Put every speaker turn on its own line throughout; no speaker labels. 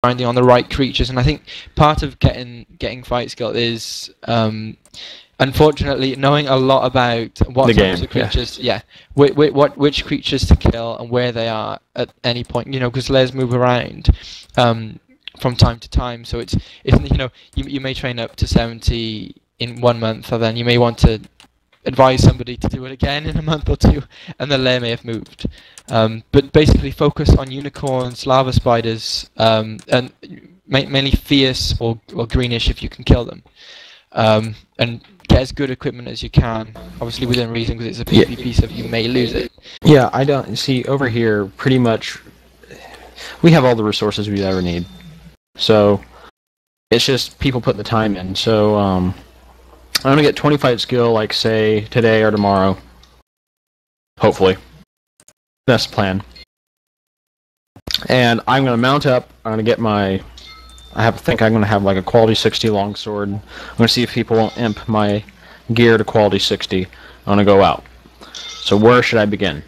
grinding on the right creatures. And I think part of getting fight skill is unfortunately knowing a lot about what
The
types
game,
of creatures, which creatures to kill and where they are at any point. Because layers move around from time to time, so it's you may train up to 70 in 1 month, and then you may want to advise somebody to do it again in a month or two, and the layer may have moved. But basically focus on unicorns, lava spiders, and mainly fierce or greenish if you can kill them. And get as good equipment as you can, obviously within reason, because it's a PvP, so you may lose it.
Yeah, I don't see over here. Pretty much, we have all the resources we ever need, so it's just people putting the time in. So I'm gonna get 20 fight skill, like say today or tomorrow. Hopefully, that's the plan. And I'm gonna mount up. I'm gonna get my. think I'm gonna have like a quality 60 longsword. I'm gonna see if people will imp my gear to quality 60. I'm gonna go out. So where should I begin?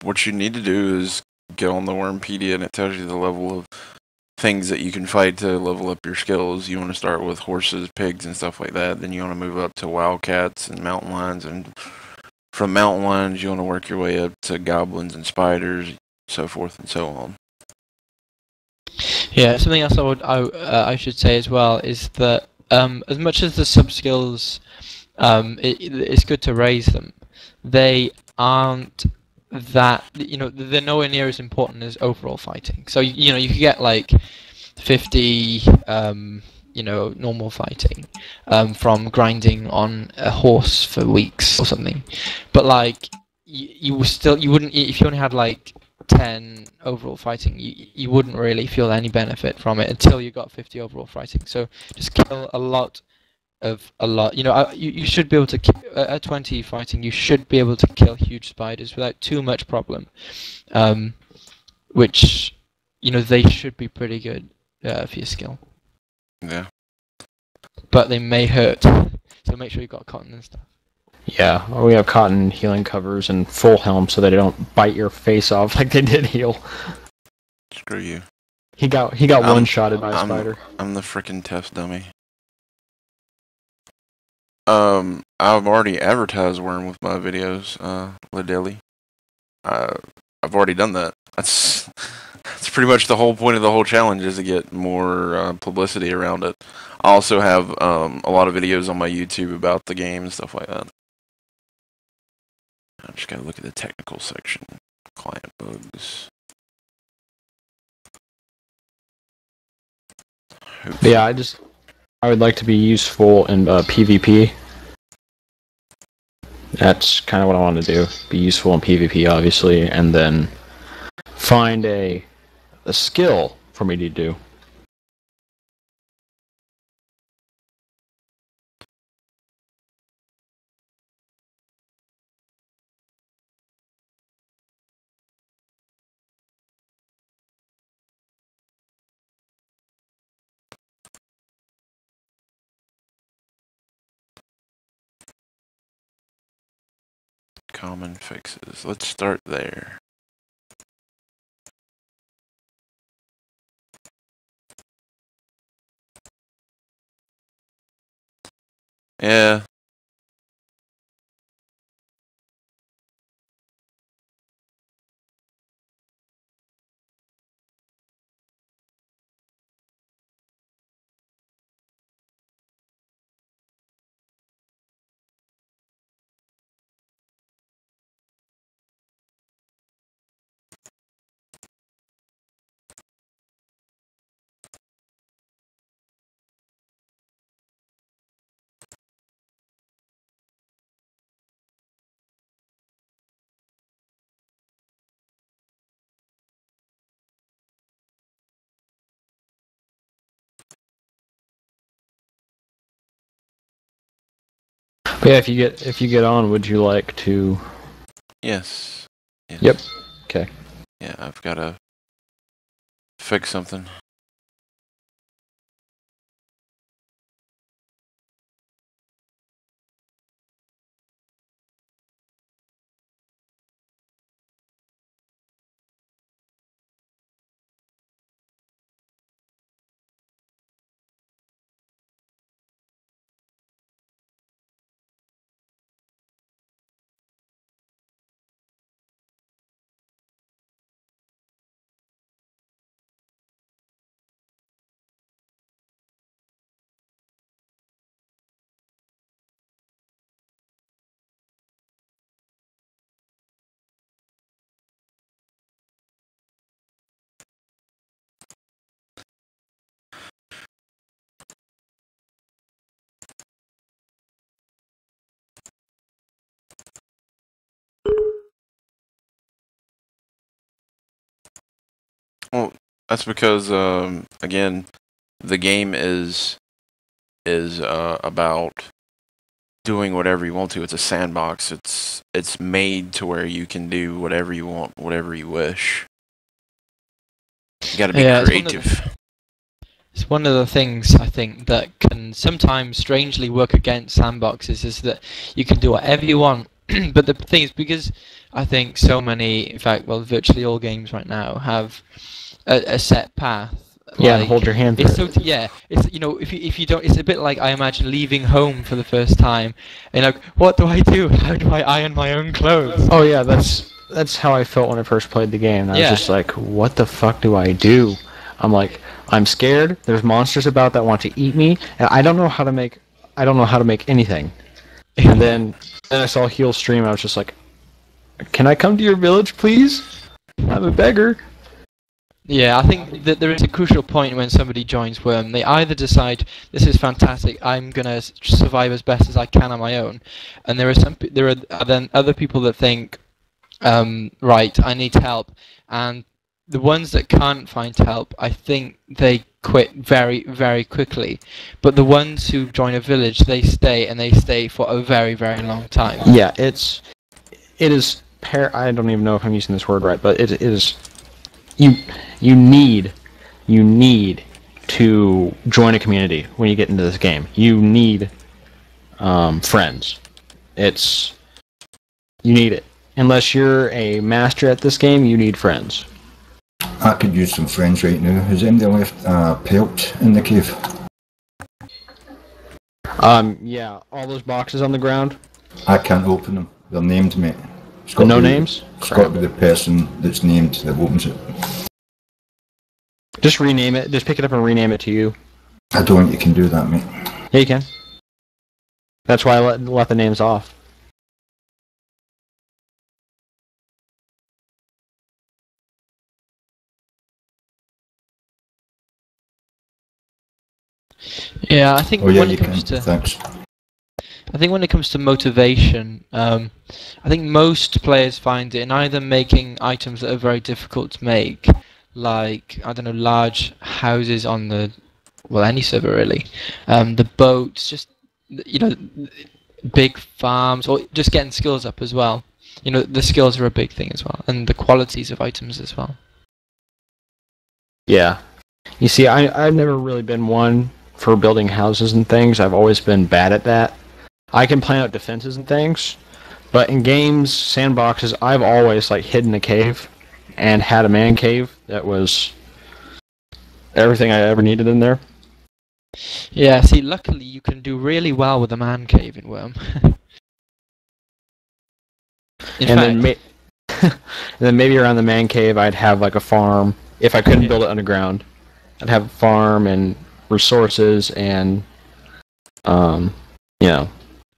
What you need to do is get on the Wurmpedia, and it tells you the level of things that you can fight to level up your skills. You want to start with horses, pigs, and stuff like that. Then you want to move up to wildcats and mountain lions, and from mountain lions you want to work your way up to goblins and spiders, so forth and so on.
Yeah, something else I should say as well is that as much as the sub skills, it's good to raise them. They aren't that they're nowhere near as important as overall fighting. So you could get like 50 normal fighting from grinding on a horse for weeks or something, but like you wouldn't, if you only had like 10 overall fighting, you wouldn't really feel any benefit from it until you got 50 overall fighting. So just kill a lot. You should be able to at 20 fighting. You should be able to kill huge spiders without too much problem, which they should be pretty good for your skill.
Yeah.
But they may hurt, so make sure you've got cotton and stuff.
Yeah, we have cotton healing covers and full helm so that they don't bite your face off like they did heal.
Screw you.
He got one-shotted by a spider.
I'm the frickin' test dummy. I've already advertised Wurm with my videos, Ladeli. I've already done that. That's pretty much the whole point of the whole challenge, is to get more publicity around it. I also have a lot of videos on my YouTube about the game and stuff like that. I just gotta look at the technical section. Client bugs.
Yeah, I would like to be useful in PvP. That's kind of what I want to do. Be useful in PvP, obviously, and then find a skill for me to do.
Common fixes. Let's start there. Yeah.
But yeah, if you get on, would you like to?
Yes.
Yep. Okay.
Yeah, I've gotta fix something. Well, that's because again, the game is about doing whatever you want to. It's a sandbox. It's made to where you can do whatever you want, whatever you wish. You got to be creative.
It's one of the things I think that can sometimes strangely work against sandboxes is that you can do whatever you want. But the thing is, because I think so many, in fact, well, virtually all games right now have a set path.
Yeah, like, hold your hand.
It's so it's if you don't, it's a bit like I imagine leaving home for the first time, and like, what do I do? How do I iron my own clothes?
Oh yeah, that's how I felt when I first played the game. I was just like, what the fuck do I do? I'm like, I'm scared. There's monsters about that want to eat me, and I don't know how to make anything. And then I saw Heal stream. I was just like, can I come to your village, please? I'm a beggar.
Yeah, I think that there is a crucial point when somebody joins Wurm. They either decide, this is fantastic, I'm gonna survive as best as I can on my own, and there are then other people that think, right, I need help, and the ones that can't find help, I think they quit very, very quickly. But the ones who join a village, they stay, and they stay for a very, very long time.
Yeah, it is. I don't even know if I'm using this word right, but it is. You need to join a community when you get into this game. You need friends. You need it. Unless you're a master at this game, you need friends.
I could use some friends right now. Has anybody left pelt in the cave?
Yeah, all those boxes on the ground.
I can't open them. They're named, mate.
No names?
It's got to be the person that's named that opens it.
Just rename it. Just pick it up and rename it to you.
I don't think you can do that, mate.
Yeah, you can. That's why I let the names off.
Yeah, I think when it comes to
Thanks.
I think when it comes to motivation, I think most players find it in either making items that are very difficult to make, like, I don't know, large houses on any server really, the boats, just, big farms, or just getting skills up as well. The skills are a big thing as well, and the qualities of items as well.
Yeah. You see, I've never really been one for building houses and things. I've always been bad at that. I can plan out defenses and things, but in games, sandboxes, I've always hidden a cave and had a man cave that was everything I ever needed in there.
Yeah, see, luckily you can do really well with a man cave in Wurm.
And then maybe around the man cave I'd have a farm. If I couldn't build it underground, I'd have a farm and resources and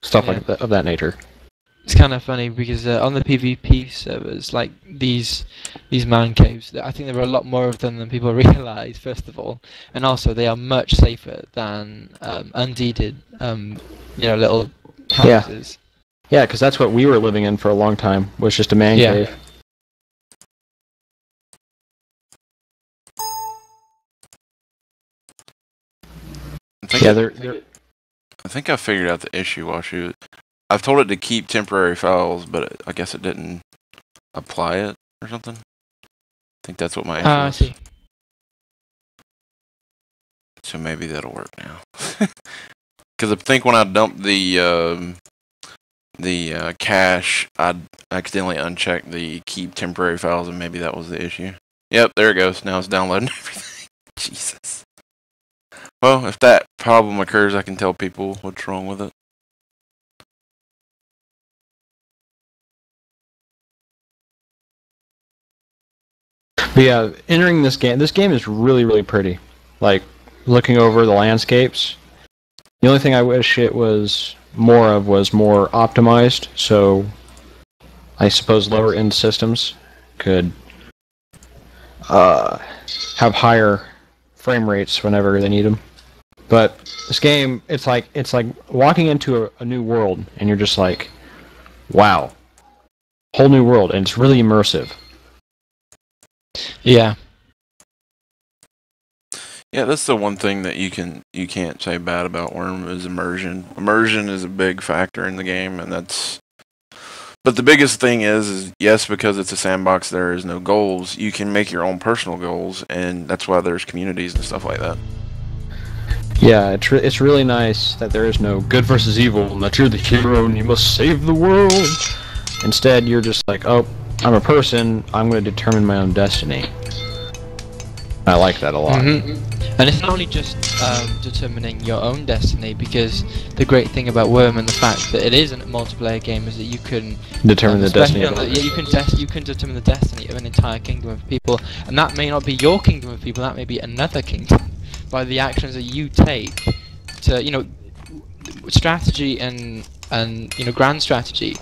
stuff of that nature.
It's kind of funny because on the PvP servers, these man caves, I think there are a lot more of them than people realize. First of all, and also they are much safer than undeeded, little houses.
Yeah, because that's what we were living in for a long time. Was just a man cave.
I think I figured out the issue, Washu. I've told it to keep temporary files, but I guess it didn't apply it or something. I think that's what my issue is.
I see.
So maybe that'll work now. Because I think when I dumped the cache, I accidentally unchecked the keep temporary files, and maybe that was the issue. Yep, there it goes. Now it's downloading everything. Jesus. Well, if that problem occurs, I can tell people what's wrong with it.
But yeah, entering this game is really, really pretty. Looking over the landscapes. The only thing I wish it was more optimized, so I suppose lower end systems could have higher frame rates whenever they need them. But this game, it's like walking into a new world, and you're just like, wow, whole new world, and it's really immersive.
Yeah.
Yeah, that's the one thing that you can't say bad about Worm is immersion. Immersion is a big factor in the game, and that's. But the biggest thing is yes, because it's a sandbox, there is no goals. You can make your own personal goals, and that's why there's communities and stuff like that.
Yeah, it's really nice that there is no good versus evil, and that you're the hero and you must save the world. Instead, you're just like, oh, I'm a person, I'm going to determine my own destiny. I like that a lot.
And it's not only just determining your own destiny, because the great thing about Wurm and the fact that it is a multiplayer game is that you can
Determine the destiny of
you can determine the destiny of an entire kingdom of people, and that may not be your kingdom of people, that may be another kingdom, by the actions that you take to, you know, strategy and you know, grand strategy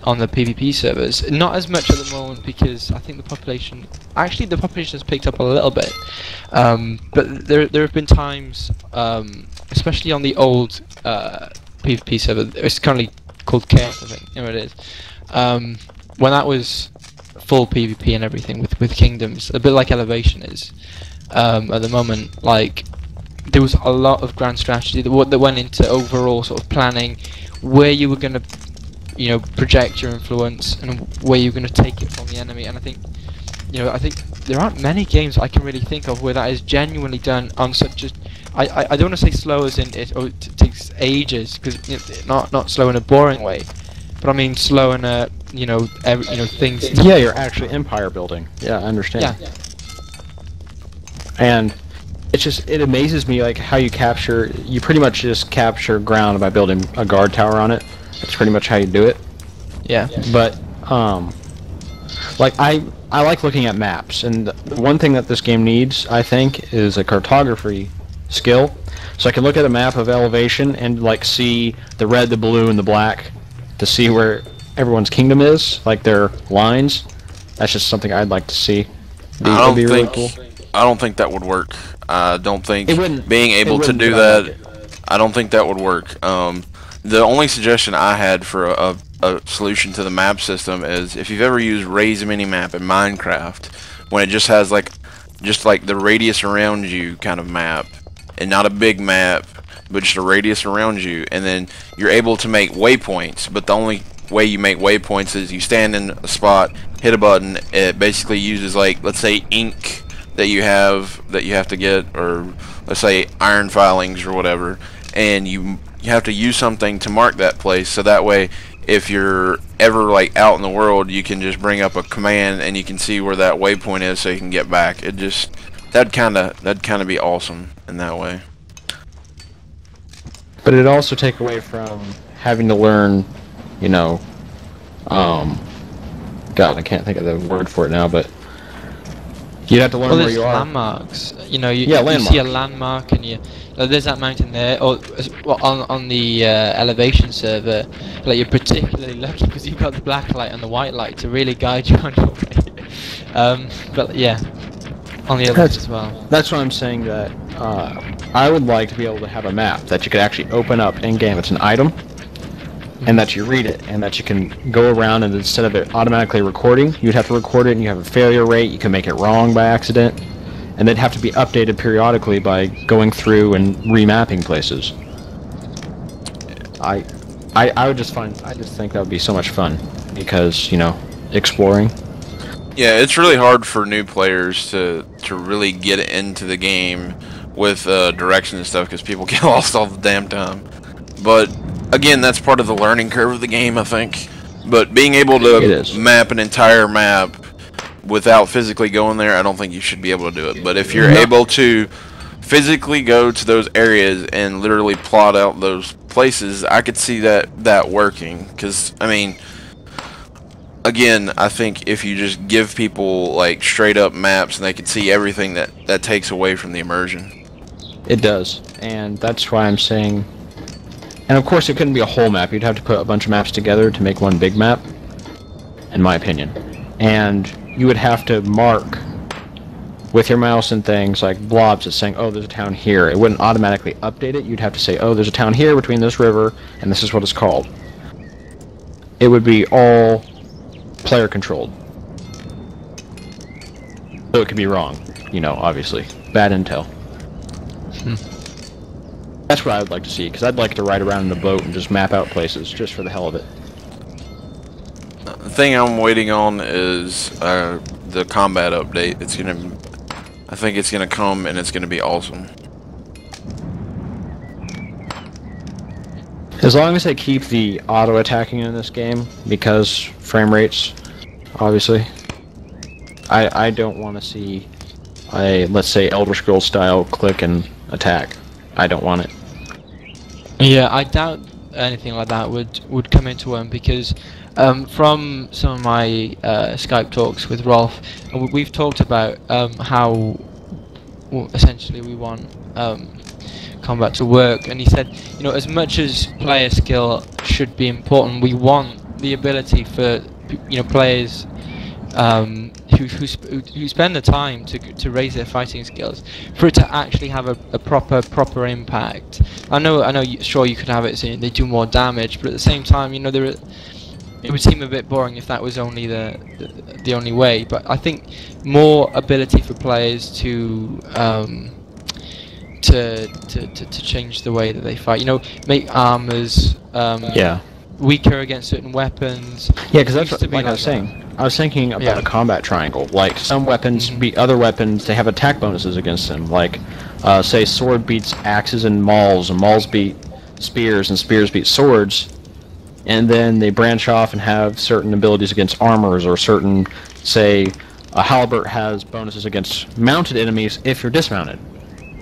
on the PvP servers. Not as much at the moment because I think the population has picked up a little bit, but there have been times, especially on the old PvP server. It's currently called Chaos, I think. You know what it is. When that was full PvP and everything with kingdoms, a bit like Elevation is. At the moment, like, there was a lot of grand strategy that went into overall sort of planning where you were going to, you know, project your influence and where you're going to take it from the enemy. And I think, you know, there aren't many games I can really think of where that is genuinely done on such a. I don't want to say slow as in it takes ages, because, you know, not slow in a boring way, but I mean slow in a, you know, things.
Yeah, you're actually empire building. Yeah, I understand.
Yeah.
And it amazes me, like, how you pretty much just capture ground by building a guard tower on it. That's pretty much how you do it.
Yeah.
But like, I like looking at maps, and the one thing that this game needs, I think, is a cartography skill. So I can look at a map of Elevation and, like, see the red, the blue, and the black to see where everyone's kingdom is, like their lines. That's just something I'd like to see. It'd be really cool.
I don't think that would work. I don't think being
it
able to
wouldn't,
do
but
that. I don't think that would work. The only suggestion I had for a solution to the map system is if you've ever used Raise Minimap in Minecraft, when it just has like the radius around you kind of map, and not a big map, but just a radius around you, and then you're able to make waypoints. But the only way you make waypoints is you stand in a spot, hit a button. It basically uses, like, let's say ink that you have to get, or let's say iron filings or whatever, and you have to use something to mark that place, so that way if you're ever, like, out in the world, you can just bring up a command and you can see where that waypoint is so you can get back. That'd kind of be awesome in that way.
But it'd also take away from having to learn, you know, God, I can't think of the word for it now, but you'd have to learn where you are.
Landmarks. You know, you see a landmark and there's that mountain there, or on the Elevation server, like, you're particularly lucky because you've got the black light and the white light to really guide you on your way. But yeah, on the others as well.
That's why I'm saying that I would like to be able to have a map that you could actually open up in game. It's an item, and that you read it, and that you can go around, and instead of it automatically recording, you'd have to record it, and you have a failure rate. You can make it wrong by accident, and they'd have to be updated periodically by going through and remapping places. I just think that would be so much fun, because, you know, exploring.
Yeah, it's really hard for new players to really get into the game with direction and stuff, because people get lost all the damn time. But again, that's part of the learning curve of the game, I think. But being able to map an entire map without physically going there, I don't think you should be able to do it. But if you're able to physically go to those areas and literally plot out those places, I could see that working. Because, I mean, again, I think if you just give people, like, straight up maps and they can see everything, that takes away from the immersion.
It does, and that's why I'm saying. And of course, it couldn't be a whole map. You'd have to put a bunch of maps together to make one big map, in my opinion. And you would have to mark with your mouse and things like blobs that's saying, oh, there's a town here. It wouldn't automatically update it. You'd have to say, oh, there's a town here between this river, and this is what it's called. It would be all player controlled. So it could be wrong, you know, obviously. Bad intel. That's what I would like to see, because I'd like to ride around in a boat and just map out places, just for the hell of it.
The thing I'm waiting on is the combat update. I think it's gonna come and it's gonna be awesome.
As long as they keep the auto-attacking in this game, because frame rates, obviously, I don't want to see a, let's say, Elder Scrolls style click and attack. I don't want it.
Yeah, I doubt anything like that would come into Wurm, because from some of my Skype talks with Rolf, we've talked about how essentially we want combat to work, and he said, you know, as much as player skill should be important, we want the ability for, you know, players who spend the time to raise their fighting skills, for it to actually have a proper impact. I know, sure, you could have it so they do more damage, but at the same time, you know, it would seem a bit boring if that was only the only way. But I think more ability for players to change the way that they fight. You know, make armors weaker against certain weapons.
Yeah, because that's what, like I was saying. I was thinking about a combat triangle. Like, some weapons beat other weapons, they have attack bonuses against them. Like, say sword beats axes and mauls beat spears, and spears beat swords. And then they branch off and have certain abilities against armors, or certain, say, a halberd has bonuses against mounted enemies if you're dismounted.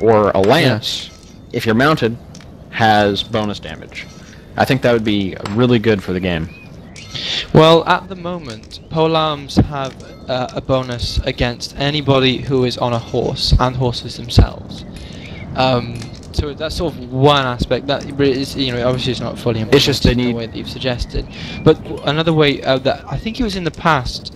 Or a lance, if you're mounted, has bonus damage. I think that would be really good for the game.
Well, at the moment, polearms have a bonus against anybody who is on a horse, and horses themselves. So that's sort of one aspect. That is, you know, obviously it's not fully implemented.
It's just they need
the way that you've suggested. But another way that I think it was in the past.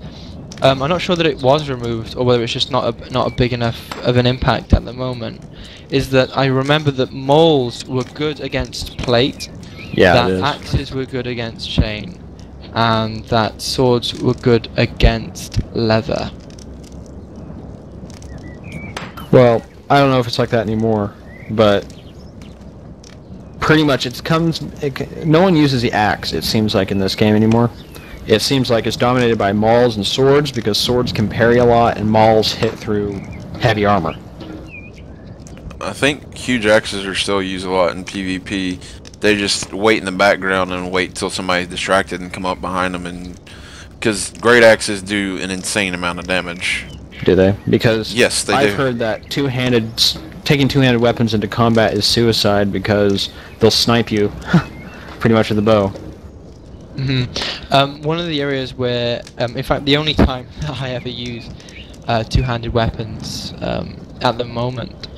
I'm not sure that it was removed, or whether it's just not a big enough of an impact at the moment. Is that I remember that mauls were good against plate.
Yeah,
that axes were good against chain, and that swords were good against leather.
Well, I don't know if it's like that anymore, but pretty much no one uses the axe, it seems like, in this game anymore. It seems like it's dominated by mauls and swords, because swords can parry a lot and mauls hit through heavy armor.
I think huge axes are still used a lot in PvP. They just wait in the background and wait till somebody's distracted and come up behind them, and because great axes do an insane amount of damage.
Do they? Because
yes, they do.
I've heard that taking two-handed weapons into combat is suicide, because they'll snipe you pretty much with the bow.
One of the areas where, in fact, the only time I ever use two-handed weapons at the moment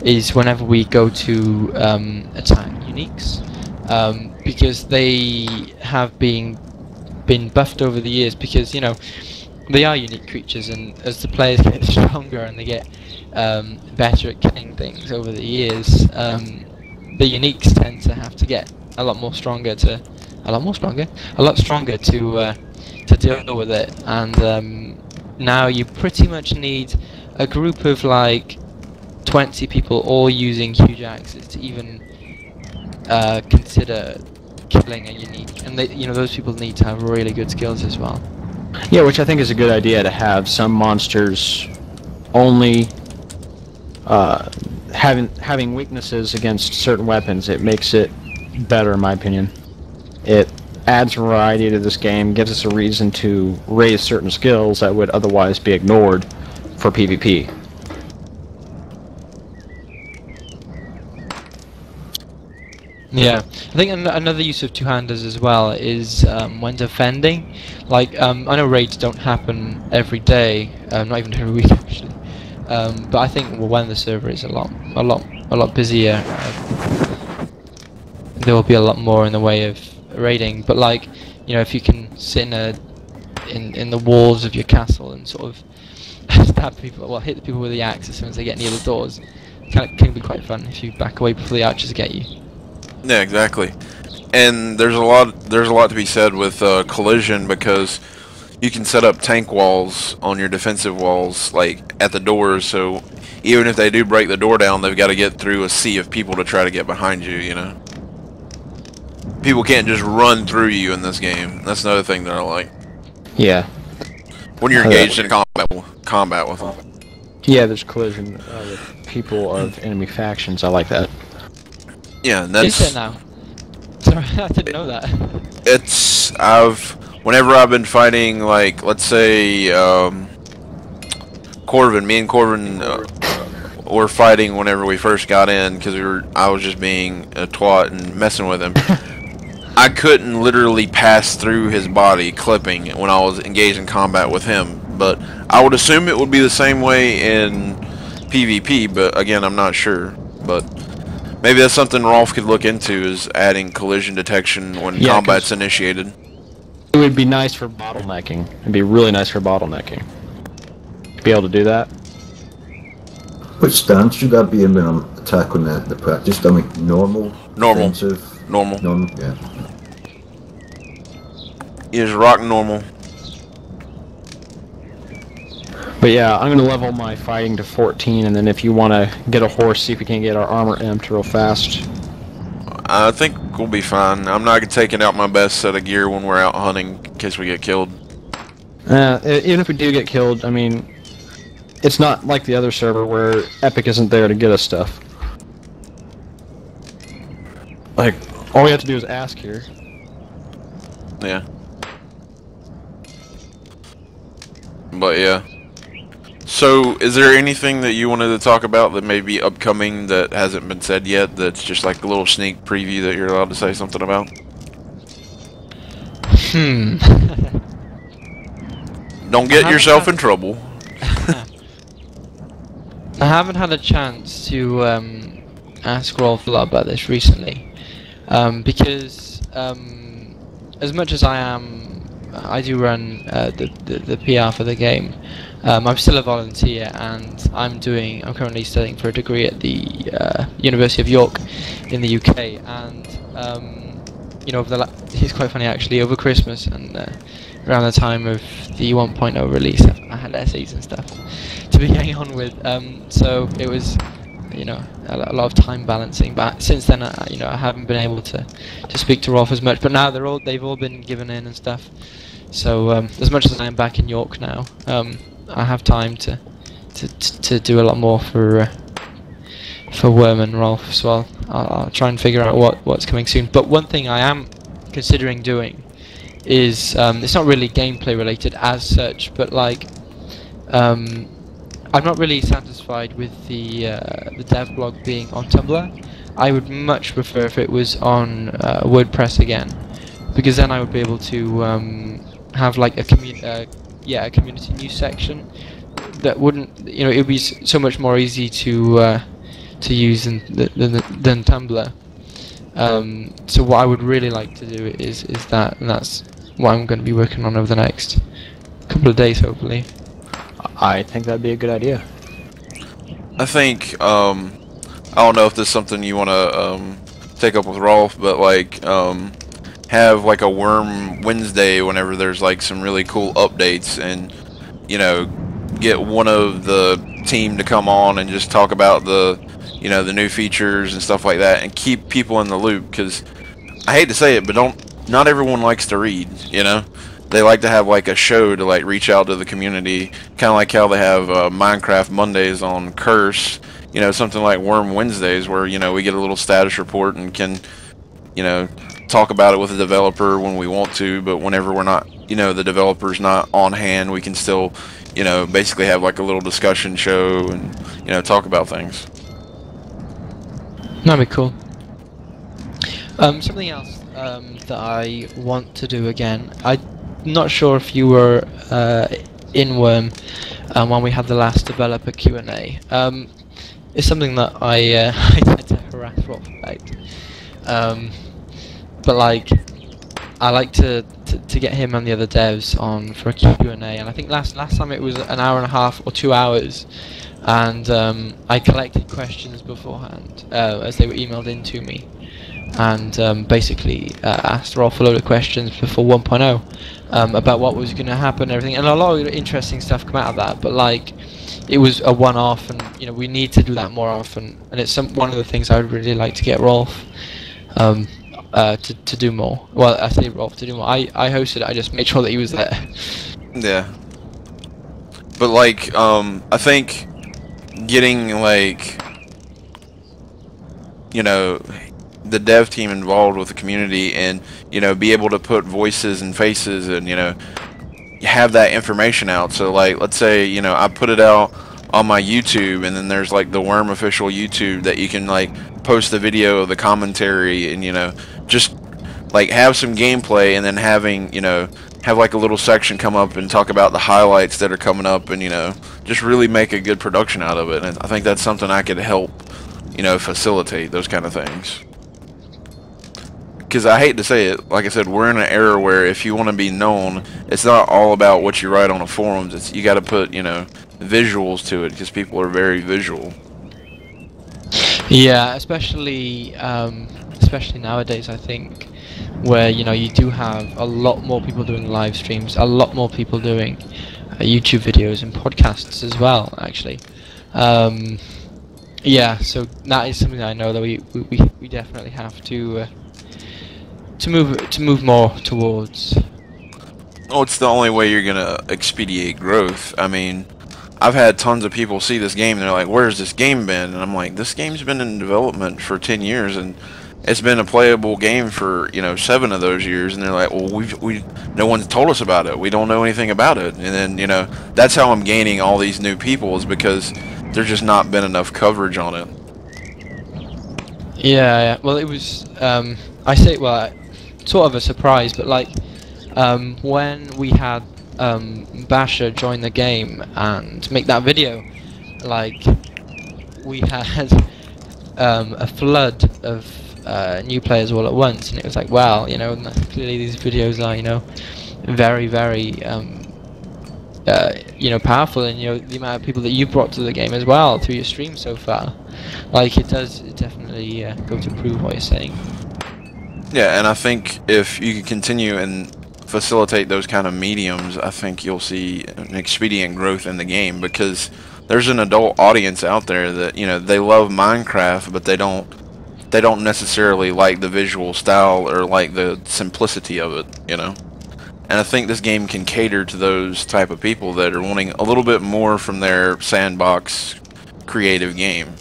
is whenever we go to attack uniques, because they have been buffed over the years, because, you know, they are unique creatures, and as the players get stronger and they get better at killing things over the years, the uniques tend to have to get a lot stronger to deal with it. And now you pretty much need a group of like 20 people all using huge axes to even consider killing a unique, and you know, those people need to have really good skills as well.
Yeah, which I think is a good idea, to have some monsters only having weaknesses against certain weapons. It makes it better, in my opinion. It adds variety to this game, gives us a reason to raise certain skills that would otherwise be ignored for PvP.
Yeah, I think another use of two-handers as well is when defending. Like, I know raids don't happen every day, not even every week actually. But I think when the server is a lot busier, there will be a lot more in the way of raiding. But like, you know, if you can sit in the walls of your castle and sort of stab people, well, hit the people with the axe as soon as they get near the doors, can be quite fun if you back away before the archers get you.
Yeah, exactly. And there's a lot to be said with collision, because you can set up tank walls on your defensive walls, like at the doors, so even if they do break the door down, they've got to get through a sea of people to try to get behind you, you know? People can't just run through you in this game. That's another thing that I like.
Yeah.
When you're engaged in combat with them.
Yeah, there's collision with people of enemy factions. I like that.
Yeah, and that's...
Is it now? Sorry, I didn't know that.
Whenever I've been fighting, like, let's say, Corvin, me and Corvin were fighting whenever we first got in, because I was just being a twat and messing with him. I couldn't literally pass through his body clipping when I was engaged in combat with him, but I would assume it would be the same way in PvP, but again, I'm not sure. But maybe that's something Rolf could look into, is adding collision detection when combat's initiated.
It would be nice for bottlenecking. It'd be really nice for bottlenecking. Be able to do that.
Which stance should I be in when I'm attacking the practice? I mean, normal?
Normal.
Defensive?
Normal.
Normal, yeah.
You just rock normal.
But yeah, I'm gonna level my fighting to 14, and then if you want to get a horse, see if we can get our armor amped real fast.
I think we'll be fine. I'm not taking out my best set of gear when we're out hunting in case we get killed.
Even if we do get killed, I mean, it's not like the other server where Epic isn't there to get us stuff. Like, all we have to do is ask here.
Yeah. But yeah. So, is there anything that you wanted to talk about that may be upcoming that hasn't been said yet, that's just like a little sneak preview that you're allowed to say something about? Don't get yourself in trouble.
I haven't had a chance to ask Rolf a lot about this recently, because as much as I do run the PR for the game. I'm still a volunteer, and I'm currently studying for a degree at the University of York in the UK. And you know, it's quite funny actually. Over Christmas and around the time of the 1.0 release, I had essays and stuff to be getting on with. So it was, you know, a lot of time balancing. But since then, you know, I haven't been able to speak to Rolf as much. But now they've all been given in and stuff. So as much as I'm back in York now, I have time to do a lot more for Wurm and Rolf as well. I'll try and figure out what's coming soon. But one thing I am considering doing is it's not really gameplay related as such, but like I'm not really satisfied with the dev blog being on Tumblr. I would much prefer if it was on WordPress again, because then I would be able to have like a community news section that wouldn't, you know, it would be so much more easy to use than Tumblr. So what I would really like to do is that, and that's what I'm going to be working on over the next couple of days, hopefully.
I think that'd be a good idea.
I think I don't know if this is something you want to take up with Rolf, but like have like a Wurm Wednesday whenever there's like some really cool updates, and you know, get one of the team to come on and just talk about the, you know, the new features and stuff like that, and keep people in the loop, because I hate to say it, but not everyone likes to read, you know. They like to have like a show to like reach out to the community, kind of like how they have Minecraft Mondays on Curse, you know, something like Wurm Wednesdays, where, you know, we get a little status report and can, you know, talk about it with the developer when we want to, but whenever we're not, you know, the developer's not on hand, we can still, you know, basically have like a little discussion show and, you know, talk about things.
That'd be cool. Something else that I want to do again. I'm not sure if you were in Wurm when we had the last developer Q&A. It's something that I tend to harass Rolf about. But like, I like to get him and the other devs on for a Q&A, and I think last time it was an hour and a half or 2 hours, and I collected questions beforehand as they were emailed in to me. and basically asked Rolf a load of questions before 1.0 about what was going to happen and everything, and a lot of interesting stuff come out of that. But like, it was a one-off, and you know, we need to do that more often, and it's one of the things I would really like to get Rolf to do more. Well, I say Rolf to do more. I hosted it, I just made sure that he was there.
Yeah. But like, I think getting like, you know, the dev team involved with the community, and you know, be able to put voices and faces, and you know, have that information out. So like, let's say, you know, I put it out on my YouTube, and then there's like the Wurm official YouTube that you can like post the video of the commentary, and you know, just like have some gameplay, and then having, you know, have like a little section come up and talk about the highlights that are coming up, and you know, just really make a good production out of it. And I think that's something I could help, you know, facilitate those kind of things. Because I hate to say it, like I said, we're in an era where if you want to be known, it's not all about what you write on the forums. It's, you got to put, you know, visuals to it, because people are very visual.
Yeah, especially nowadays, I think, where you know, you do have a lot more people doing live streams, a lot more people doing YouTube videos and podcasts as well, actually. Yeah, so that is something that I know that we definitely have to move more towards.
Oh, it's the only way you're gonna expedite growth. I mean, I've had tons of people see this game and they're like, "Where's this game been?" And I'm like, "This game's been in development for 10 years, and it's been a playable game for, you know, 7 of those years." And they're like, "Well, no one's told us about it. We don't know anything about it." And then, you know, that's how I'm gaining all these new people, is because there's just not been enough coverage on it.
Yeah. Well, it was I say, well, sort of a surprise, but like when we had Basher join the game and make that video, like, we had a flood of new players all at once, and it was like, wow, you know, clearly these videos are, you know, very, very you know, powerful, and you know, the amount of people that you brought to the game as well through your stream so far, like, it does definitely go to prove what you're saying.
Yeah, and I think if you can continue and facilitate those kind of mediums, I think you'll see an expedient growth in the game, because there's an adult audience out there that, you know, they love Minecraft, but they don't necessarily like the visual style or like the simplicity of it, you know. And I think this game can cater to those type of people that are wanting a little bit more from their sandbox creative game.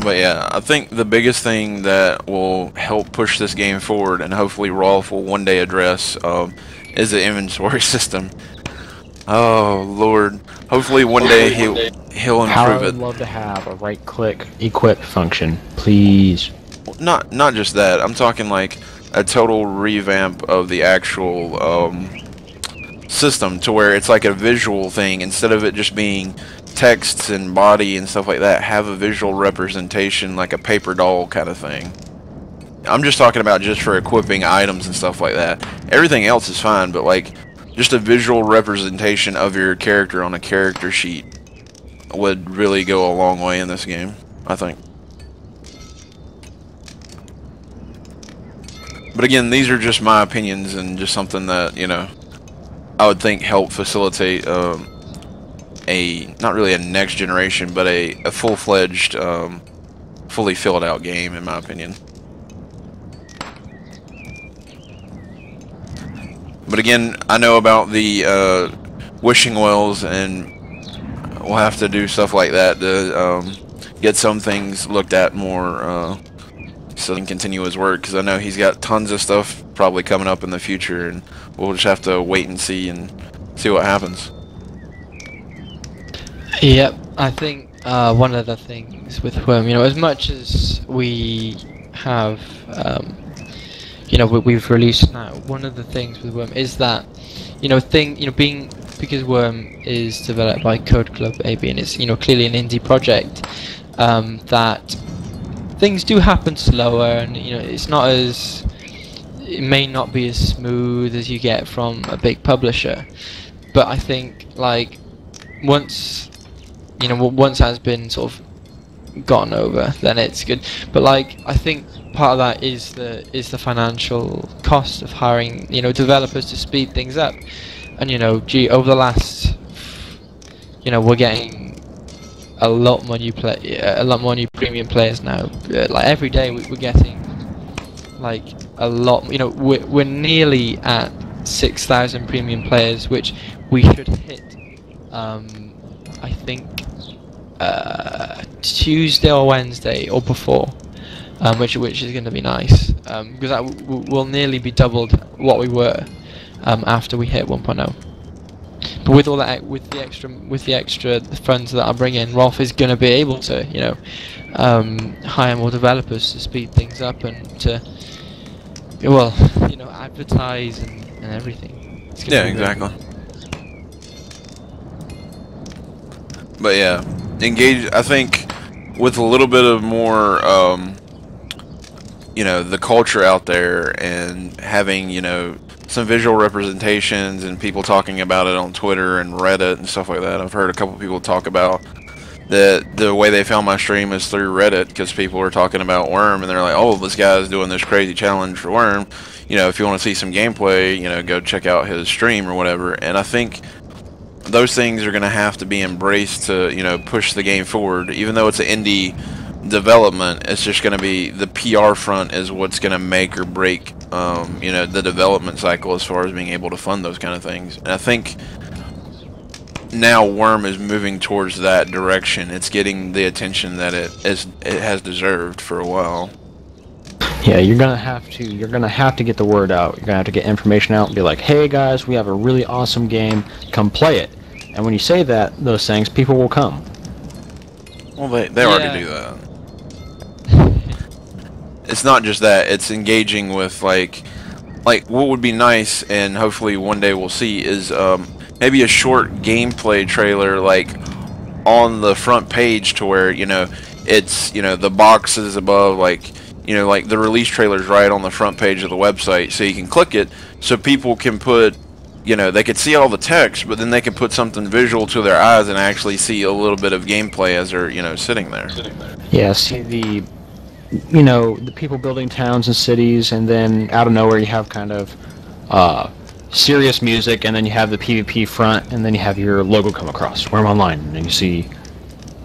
But yeah, I think the biggest thing that will help push this game forward, and hopefully Rolf will one day address, is the inventory system. Oh Lord, hopefully one day he'll improve
I
it.
would love to have a right-click equip function, please.
Not just that. I'm talking like a total revamp of the actual system, to where it's like a visual thing, instead of it just being texts and body and stuff like that. Have a visual representation, like a paper doll kind of thing. I'm just talking about just for equipping items and stuff like that. Everything else is fine, but like just a visual representation of your character on a character sheet would really go a long way in this game, I think. But again, these are just my opinions, and just something that, you know, I would think help facilitate not really a next generation, but a full-fledged, fully filled out game, in my opinion. But again, I know about the wishing wells, and we'll have to do stuff like that to get some things looked at more, so he can continue his work, because I know he's got tons of stuff probably coming up in the future, and we'll just have to wait and see what happens.
Yep, I think one of the things with Wurm, you know, as much as we have, you know, we've released now, one of the things with Wurm is that, you know, because Wurm is developed by Code Club AB, and it's, you know, clearly an indie project, that things do happen slower, and you know, it's not as it may not be as smooth as you get from a big publisher, but I think like once once that's been sort of gotten over, then it's good. But like I think part of that is the financial cost of hiring developers to speed things up, and gee, over the last we're getting a lot more new premium players now. Like every day we're getting like a lot. We're nearly at 6,000 premium players, which we should hit. I think Tuesday or Wednesday or before, which is going to be nice, because that will nearly be doubled what we were after we hit 1.0. But with all that, with the extra funds that I bring in, Rolf is going to be able to, hire more developers to speed things up and to, advertise and everything.
Yeah, exactly. But yeah, engage. I think with a little bit of more, the culture out there and having, some visual representations and people talking about it on Twitter and Reddit and stuff like that. I've heard a couple people talk about that the way they found my stream is through Reddit, because people were talking about Wurm and they're like, oh, this guy's doing this crazy challenge for Wurm. If you want to see some gameplay, go check out his stream or whatever. And I think those things are going to have to be embraced to, push the game forward. Even though it's an indie development, it's just going to be the PR front is what's going to make or break, the development cycle as far as being able to fund those kind of things. And I think now Wurm is moving towards that direction. It's getting the attention that it has deserved for a while.
Yeah, you're gonna have to get the word out. You're gonna have to get information out and be like, hey guys, we have a really awesome game, come play it. And when you say those things, people will come.
Well, they already do that. It's not just that, it's engaging with like what would be nice, and hopefully one day we'll see, is maybe a short gameplay trailer like on the front page, to where it's the boxes above, like the release trailer's right on the front page of the website, so you can click it, so people can put they could see all the text, but then they can put something visual to their eyes and actually see a little bit of gameplay as they're sitting there.
Yeah, see the people building towns and cities, and then out of nowhere you have kind of serious music, and then you have the PvP front, and then you have your logo come across, Wurm Online, and then you see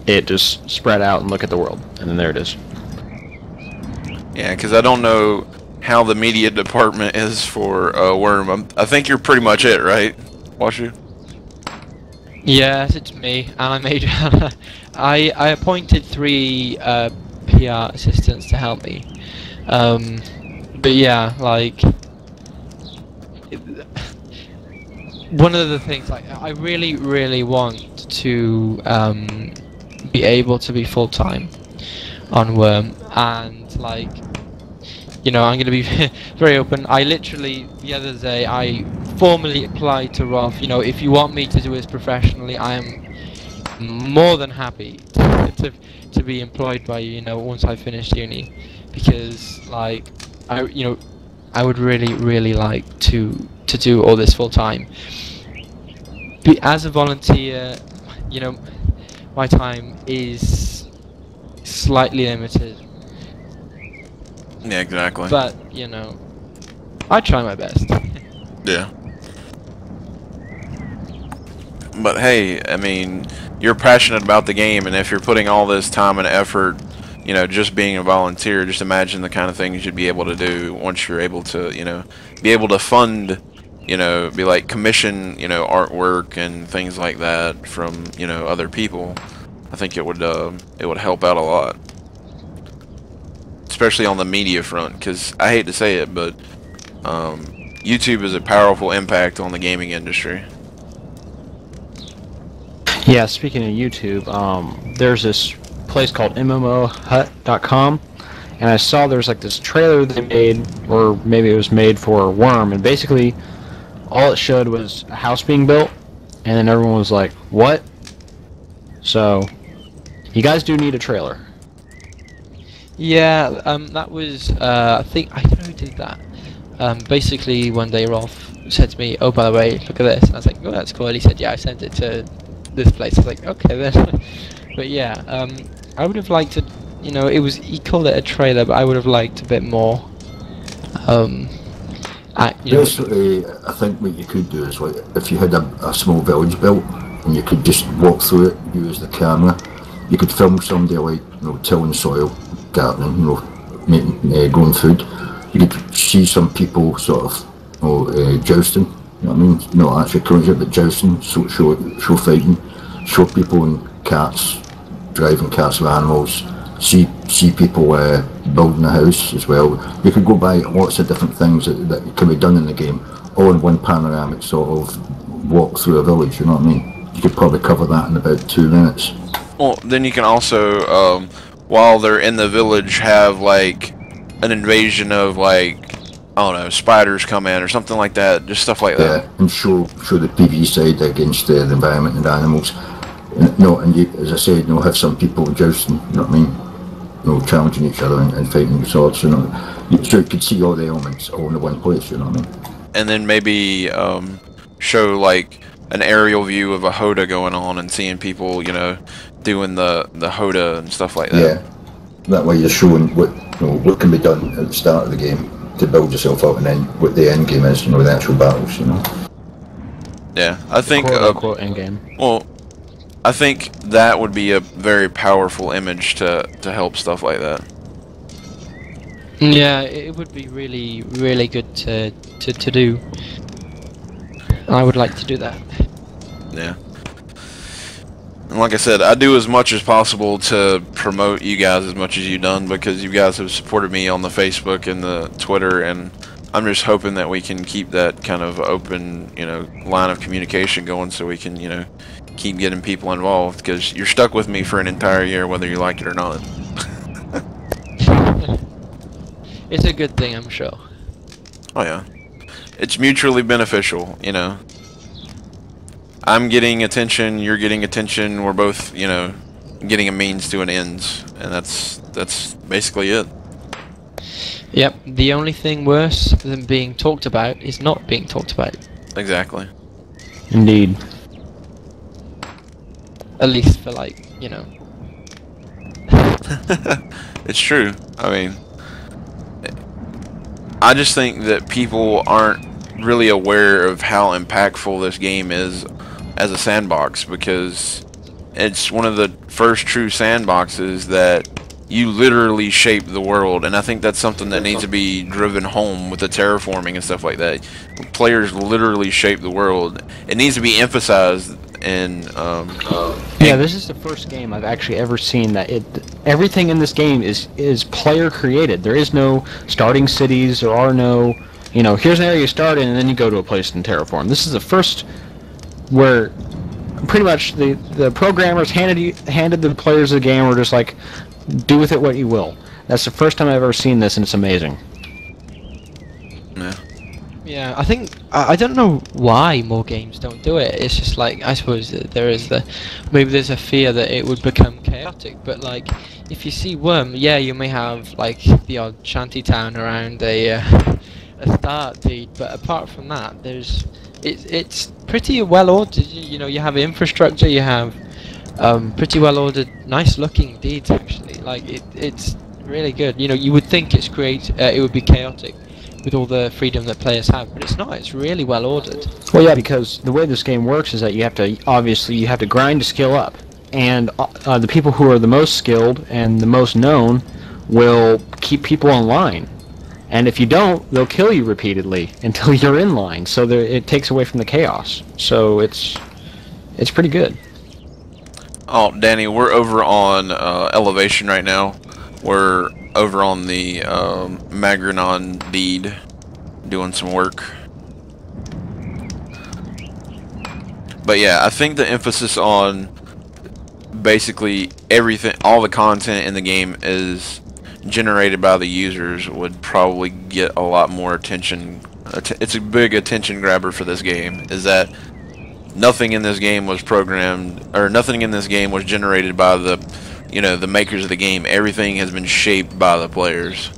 it just spread out and look at the world, and then there it is.
Yeah, because I don't know how the media department is for Wurm. I think you're pretty much it, right, Washu?
Yes, it's me, and I made I appointed 3 PR assistants to help me. But yeah, like one of the things, like I really want to be able to be full-time on Wurm, and like I'm going to be very open. I literally, the other day, I formally applied to Rolf, if you want me to do this professionally, I am more than happy to be employed by you, once I finish uni, because like I would really like to do all this full time. As a volunteer, my time is slightly limited.
Yeah, exactly.
But I try my best.
Yeah. But hey, I mean, you're passionate about the game, and if you're putting all this time and effort, just being a volunteer, just imagine the kind of things you'd be able to do once you're able to, be able to fund, be like commission, artwork and things like that from, other people. I think it would help out a lot, especially on the media front, because I hate to say it, but YouTube is a powerful impact on the gaming industry.
Yeah, speaking of YouTube, there's this place called MMOHut.com, and I saw there's like this trailer they made, or maybe it was made for Wurm, and basically all it showed was a house being built, and then everyone was like, what? So, you guys do need a trailer.
Yeah, that was, I don't know who did that. Basically, one day Rolf said to me, "Oh, by the way, look at this." And I was like, "Oh, that's cool." And he said, "Yeah, I sent it to this place." I was like, "Okay then." But yeah, I would have liked to, you know, he called it a trailer, but I would have liked a bit more.
Basically, I think what you could do is, like, if you had a small village built and you could just walk through it, use the camera, you could film somebody, like, you know, tilling soil, gardening, you know, growing food. You could see some people sort of, you know, jousting. You know what I mean? Not actually killing it, but jousting, show fighting, show people in carts, driving carts with animals. See people building a house as well. You could go by lots of different things that can be done in the game, all in one panoramic sort of walk through a village. You know what I mean? You could probably cover that in about 2 minutes.
Well, then you can also, while they're in the village, have like an invasion of, like, I don't know, spiders come in or something like that. Just stuff like that.
Yeah, and show the PV side against the environment and the animals. And you, as I said, you know, have some people jousting. You know what I mean? You know, challenging each other and fighting with swords. You know, so you could see all the elements all in the one place. You know what I mean?
And then maybe show like an aerial view of a Hoda going on and seeing people, you know, doing the Hoda and stuff like that.
Yeah, that way you're showing what can be done at the start of the game to build yourself up, and then what the end game is. You know, the actual battles. You know.
Yeah, I think
quote-unquote end game.
Well, I think that would be a very powerful image to help stuff like that.
Yeah, it would be really, really good to do. I would like to do that.
Yeah. And like I said, I do as much as possible to promote you guys as much as you've done, because you guys have supported me on the Facebook and the Twitter, and I'm just hoping that we can keep that kind of open, you know, line of communication going, so we can, you know, keep getting people involved, because you're stuck with me for an entire year whether you like it or not.
It's a good thing, I'm sure.
Oh yeah. It's mutually beneficial, you know. I'm getting attention, you're getting attention, we're both, you know, getting a means to an ends, and that's basically it.
Yep, the only thing worse than being talked about is not being talked about.
Exactly.
Indeed.
At least for, like, you know.
It's true. I mean, I just think that people aren't really aware of how impactful this game is as a sandbox, because it's one of the first true sandboxes that you literally shape the world, and I think that's something that needs to be driven home with the terraforming and stuff like that. Players literally shape the world. It needs to be emphasized in
yeah, this is the first game I've actually ever seen that everything in this game is player created. There is no starting cities. There are no, you know, here's an area you start in and then you go to a place in terraform. This is the first where pretty much the programmers handed the players the game, were just like, do with it what you will. That's the first time I've ever seen this, and it's amazing.
yeah.
Yeah, I think I don't know why more games don't do it. It's just like, I suppose that maybe there's a fear that it would become chaotic. But like, if you see Wurm, yeah, you may have like the odd shanty town around a start deed, but apart from that, it's pretty well ordered. You know, you have infrastructure, you have pretty well ordered, nice looking deeds actually. Like it's really good. You know, you would think it would be chaotic with all the freedom that players have, but it's not. It's really well ordered.
Well, yeah, because the way this game works is that you have to grind to skill up, and the people who are the most skilled and the most known will keep people online, and if you don't, they'll kill you repeatedly until you're in line. So it takes away from the chaos. So it's pretty good.
Oh, Danny, we're over on elevation right now. We're over on the Magrenon deed, doing some work. But yeah, I think the emphasis on basically everything, all the content in the game is generated by the users, would probably get a lot more attention. It's a big attention grabber for this game, is that nothing in this game was programmed, or nothing in this game was generated by the, you know, the makers of the game. Everything has been shaped by the players.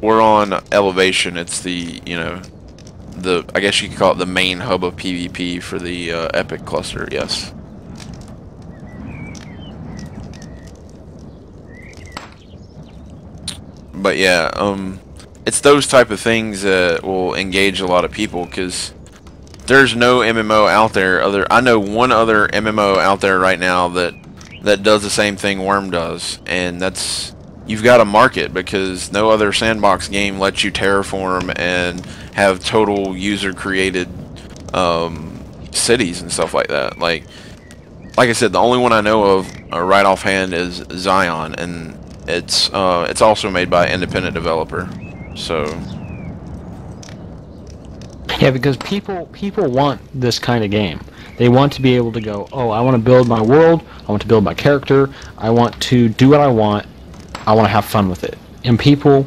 we're on Elevation. It's the, you know, I guess you could call it the main hub of PvP for the Epic cluster. Yes. But yeah, it's those type of things that will engage a lot of people, because there's no MMO out there I know one other MMO out there right now that does the same thing Wurm does, and that's, you've got to market, because no other sandbox game lets you terraform and have total user created cities and stuff like that. Like I said, the only one I know of right offhand is Zion, and it's also made by an independent developer. So
yeah, because people want this kind of game. They want to be able to go, oh, I want to build my world, I want to build my character, I want to do what I want to have fun with it. And people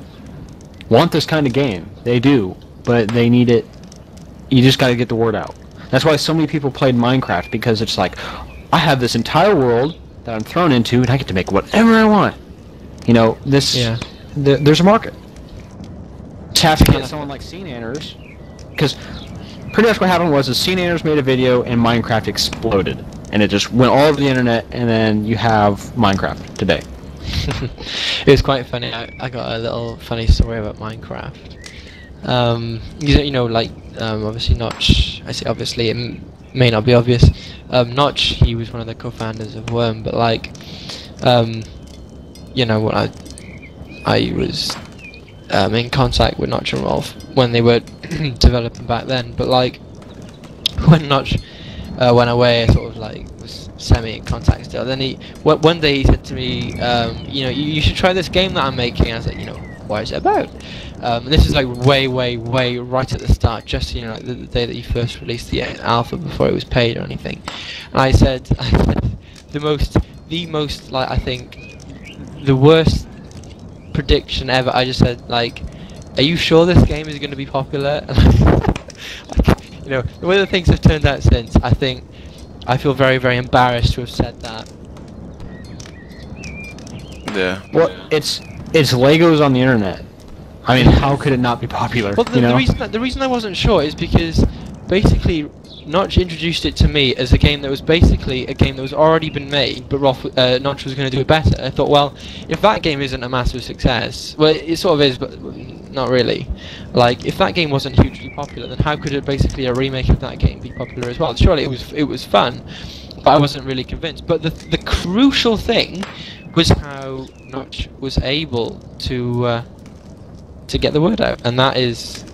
want this kind of game. They do, but they need it. You just got to get the word out. That's why so many people played Minecraft, because it's like, I have this entire world that I'm thrown into, and I get to make whatever I want. You know, this. Yeah. There's a market. Just have to get someone like Scene-Anners, because pretty much what happened was Scene-Anners made a video and Minecraft exploded, and it just went all over the internet, and then you have Minecraft today.
It was quite funny. I got a little funny story about Minecraft. You know, like obviously Notch. I say obviously, it may not be obvious. Notch, he was one of the co-founders of Wurm, but like, you know, when I was in contact with Notch and Rolf when they were developing back then, but like when Notch went away, I sort of like was semi in contact still. Then one day he said to me, you know, you should try this game that I'm making. I was like, you know, what is it about? And this is like way right at the start, just, you know, like the day that you first released the alpha before it was paid or anything. And I said the most like, I think the worst prediction ever. I just said, like, are you sure this game is going to be popular? Like, you know, the way that things have turned out since, I think I feel very embarrassed to have said that.
Yeah.
Well, it's Legos on the internet. I mean, how could it not be popular?
Well, the reason I wasn't sure is because basically Notch introduced it to me as a game that was basically a game that was already been made, but Notch was going to do it better. I thought, well, if that game isn't a massive success, well, it sort of is, but not really. Like, if that game wasn't hugely popular, then how could it basically a remake of that game be popular as well? Surely it was fun, but I wasn't really convinced. But the crucial thing was how Notch was able to get the word out, and that is,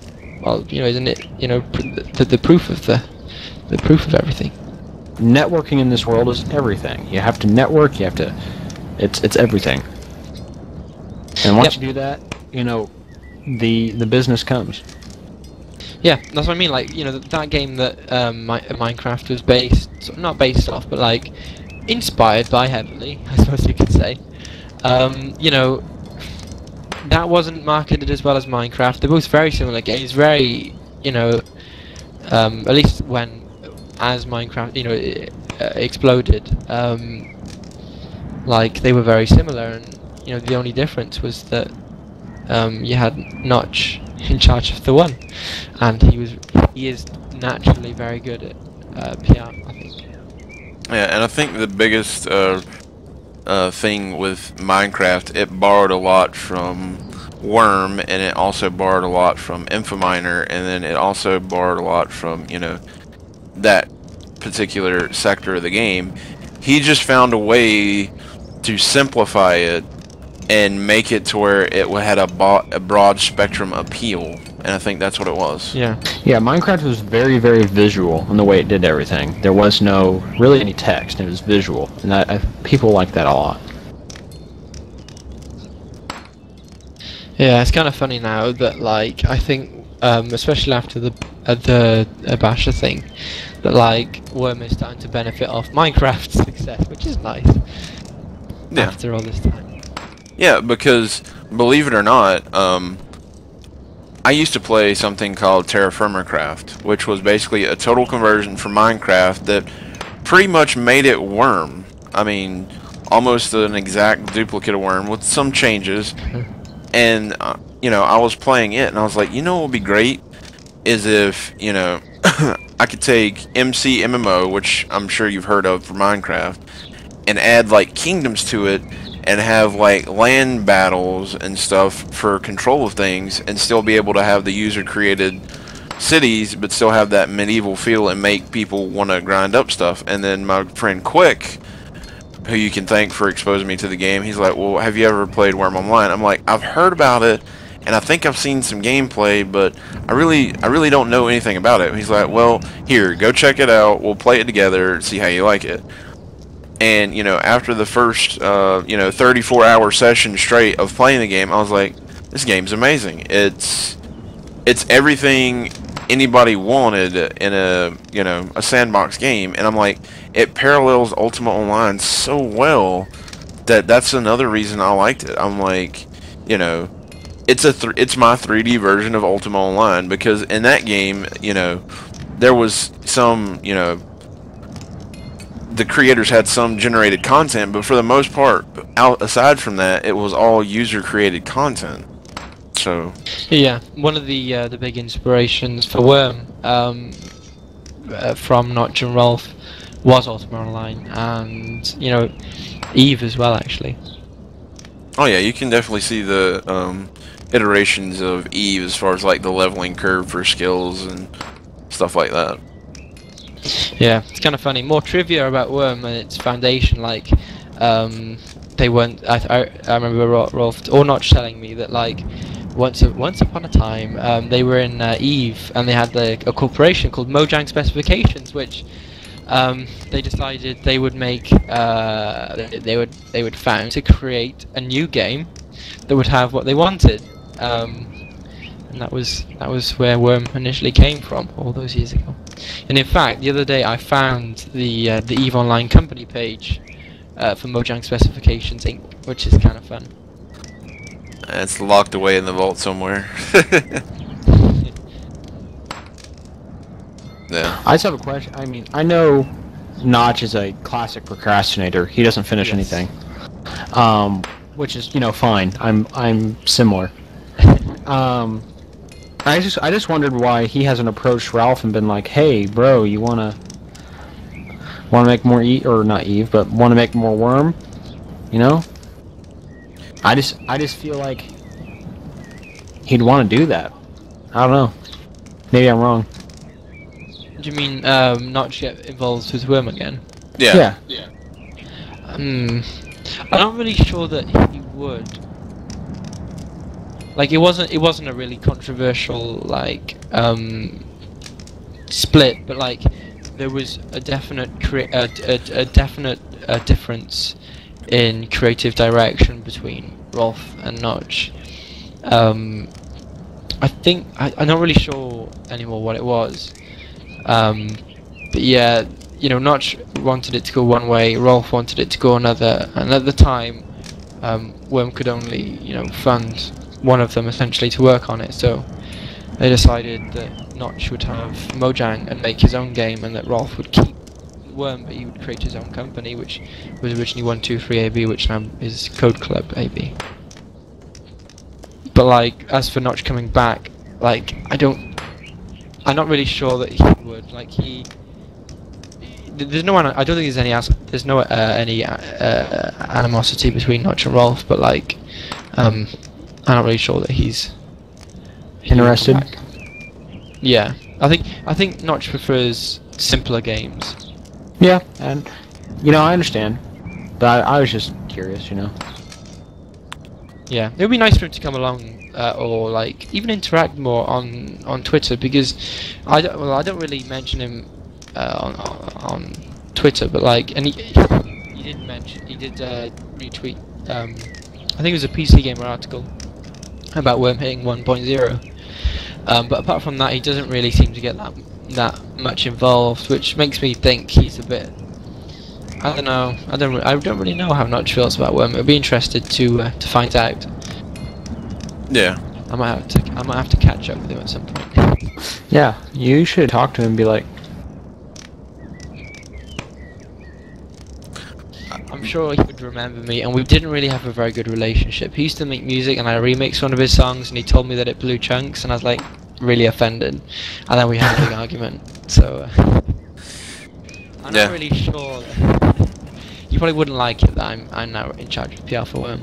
well, you know, isn't it, you know, the proof of the proof of everything.
Networking in this world is everything. You have to network. You have to. It's everything. And once you do that, you know, the business comes.
Yeah, that's what I mean. Like, you know, that game that Minecraft was not based off, but like inspired by heavily, I suppose you could say. You know, that wasn't marketed as well as Minecraft. They're both very similar games. Very, you know, at least as Minecraft, you know, exploded, like they were very similar, and you know, the only difference was that you had Notch in charge of the one, and he is naturally very good at PR, I think.
Yeah, and I think the biggest thing with Minecraft, it borrowed a lot from Wurm, and it also borrowed a lot from Infominer, and then it also borrowed a lot from, you know, that particular sector of the game. He just found a way to simplify it and make it to where it had a broad spectrum appeal, and I think that's what it was.
Yeah.
Yeah, Minecraft was very visual in the way it did everything. There was no really any text. It was visual, and people like that a lot.
Yeah, it's kind of funny now that, like, I think, especially after the Basher thing, that like Wurm is starting to benefit off Minecraft's success, which is nice. Yeah. After all this time.
Yeah, because believe it or not, I used to play something called Terraformercraft, which was basically a total conversion from Minecraft that pretty much made it Wurm. I mean, almost an exact duplicate of Wurm with some changes. And I was playing it, and I was like, what would be great is if, I could take MC MMO, which I'm sure you've heard of for Minecraft, and add like kingdoms to it, and have like land battles and stuff for control of things, and still be able to have the user created cities, but still have that medieval feel and make people want to grind up stuff. And then my friend Quick, who you can thank for exposing me to the game, he's like, well, have you ever played Wurm Online? I'm like, I've heard about it, and I think I've seen some gameplay, but I really don't know anything about it. He's like, well, here, go check it out, we'll play it together, see how you like it. And, after the first, 34-hour session straight of playing the game, I was like, this game's amazing. It's everything anybody wanted in a sandbox game, and I'm like, it parallels Ultima Online so well that's another reason I liked it. I'm like, it's my 3D version of Ultima Online, because in that game, there was some, the creators had some generated content, but for the most part, aside from that, it was all user created content. So
yeah, one of the big inspirations for Wurm from Notch and Rolf was Ultima Online, and Eve as well, actually.
Oh yeah, you can definitely see the iterations of Eve as far as like the leveling curve for skills and stuff like that.
Yeah, it's kind of funny. More trivia about Wurm and its foundation, like they weren't. I remember Rolf or Notch telling me that like once upon a time they were in Eve, and they had a corporation called Mojang Specifications, which they decided they would make they would found to create a new game that would have what they wanted, and that was where Wurm initially came from all those years ago. And in fact, the other day I found the EVE Online company page for Mojang Specifications Inc., which is kind of fun.
It's locked away in the vault somewhere. Yeah.
I just have a question. I mean, I know Notch is a classic procrastinator. He doesn't finish anything, which is fine. I'm similar. I just wondered why he hasn't approached Ralph and been like, hey, bro, you wanna make more or not Eve, but wanna make more Wurm? I just feel like he'd want to do that. I don't know. Maybe I'm wrong.
Do you mean not get involved with Wurm again?
Yeah.
I'm not really sure that he would. Like, it wasn't a really controversial like split, but like there was a definite difference in creative direction between Rolf and Notch. I think I'm not really sure anymore what it was. But yeah, Notch wanted it to go one way, Rolf wanted it to go another, and at the time, Wurm could only, fund one of them essentially to work on it, so they decided that Notch would have Mojang and make his own game, and that Rolf would keep Wurm, but he would create his own company, which was originally 123 AB, which now is Code Club AB. But like, as for Notch coming back, like, I'm not really sure that he would. Like, there's no, I don't think there's no any animosity between Notch and Rolf, but like, I'm not really sure that he's
interested.
Yeah, I think Notch prefers simpler games.
Yeah, and I understand, but I was just curious,
Yeah, it would be nice for him to come along, or like even interact more on Twitter, because I don't really mention him on Twitter, but like, and he did retweet. I think it was a PC Gamer article about Wurm hitting 1.0. But apart from that, he doesn't really seem to get that much involved, which makes me think he's a bit. I don't know. I don't really know how Notch feels about Wurm. I'd be interested to find out.
Yeah.
I might have to catch up with him at some point.
Yeah, you should talk to him and be like,
sure he would remember me, and we didn't really have a very good relationship. He used to make music, and I remixed one of his songs, and he told me that it blew chunks, and I was like really offended, and then we had a big argument. So I'm not really sure. You probably wouldn't like it that I'm now in charge of PR for Wurm.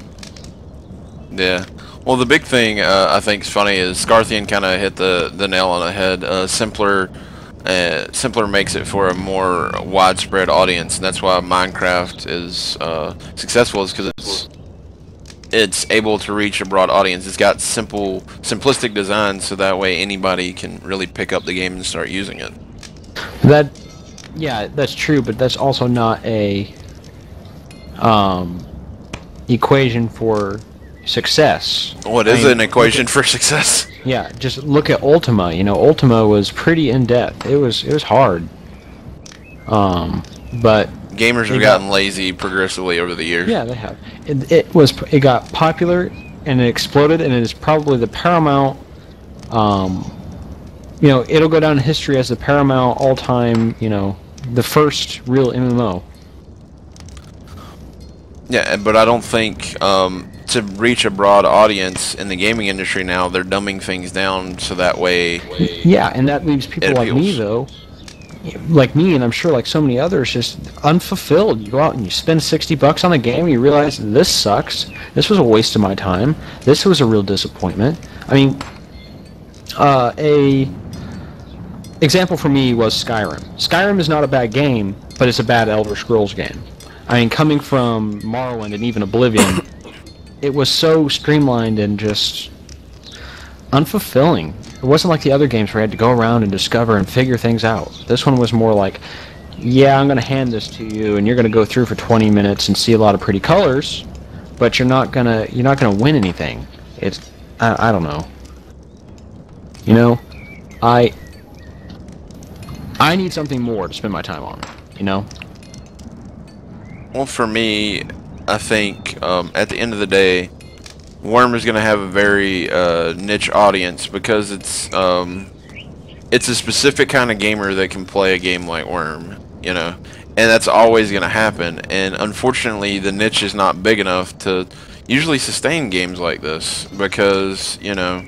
Yeah. Well, the big thing I think is funny is Scarthian kind of hit the nail on the head. Simpler makes it for a more widespread audience, and that's why Minecraft is successful, is because it's able to reach a broad audience. It's got simplistic design, so that way anybody can really pick up the game and start using it.
Yeah, that's true, but that's also not a equation for success.
What is an equation for success?
Yeah, just look at Ultima. You know, Ultima was pretty in depth. It was hard. But
gamers have gotten lazy progressively over the years.
Yeah, they have. It got popular and it exploded, and it is probably the paramount. You know, it'll go down in history as the paramount all-time. You know, the first real MMO. Yeah,
but I don't think to reach a broad audience in the gaming industry now, they're dumbing things down so that way.
Yeah, and that leaves people like me, though, like me, and I'm sure like so many others, just unfulfilled. You go out and you spend $60 on a game, and you realize this sucks. This was a waste of my time. This was a real disappointment. I mean, a example for me was Skyrim. Skyrim is not a bad game, but it's a bad Elder Scrolls game. I mean, coming from Morrowind and even Oblivion, it was so streamlined and just unfulfilling. It wasn't like the other games where I had to go around and discover and figure things out. This one was more like, yeah, I'm going to hand this to you, and you're going to go through for 20 minutes and see a lot of pretty colors, but you're not gonna win anything. It's I don't know. You know, I need something more to spend my time on. You know.
Well, for me, I think at the end of the day, Wurm is going to have a very niche audience because it's a specific kind of gamer that can play a game like Wurm, you know, and that's always going to happen. And unfortunately, the niche is not big enough to usually sustain games like this because, you know,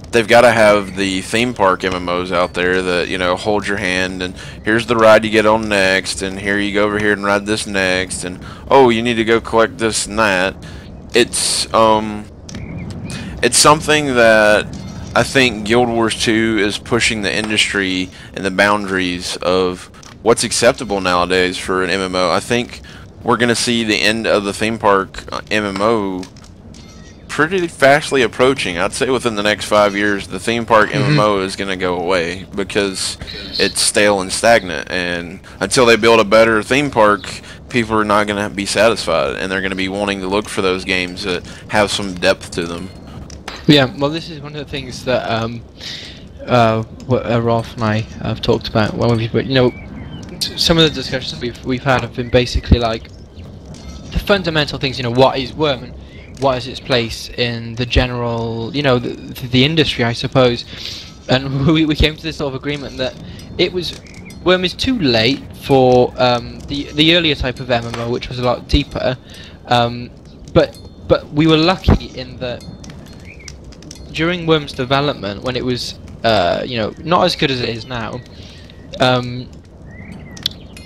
they've got to have the theme park MMOs out there that, you know, hold your hand and here's the ride you get on next, and here you go over here and ride this next, and oh, you need to go collect this and that. It's something that I think Guild Wars 2 is pushing the industry and the boundaries of what's acceptable nowadays for an MMO. I think we're going to see the end of the theme park MMO pretty fastly approaching. I'd say within the next 5 years, the theme park MMO is going to go away because it's stale and stagnant. And until they build a better theme park, people are not going to be satisfied, and they're going to be wanting to look for those games that have some depth to them.
Yeah, well, this is one of the things that Rolf and I have talked about when we've, you know, some of the discussions we've had have been basically like the fundamental things. You know, what is Wurm and what is its place in the general, you know, the industry, I suppose. And we came to this sort of agreement that Wurm is too late for the earlier type of MMO, which was a lot deeper. But we were lucky in that during Wurm's development, when it was you know, not as good as it is now,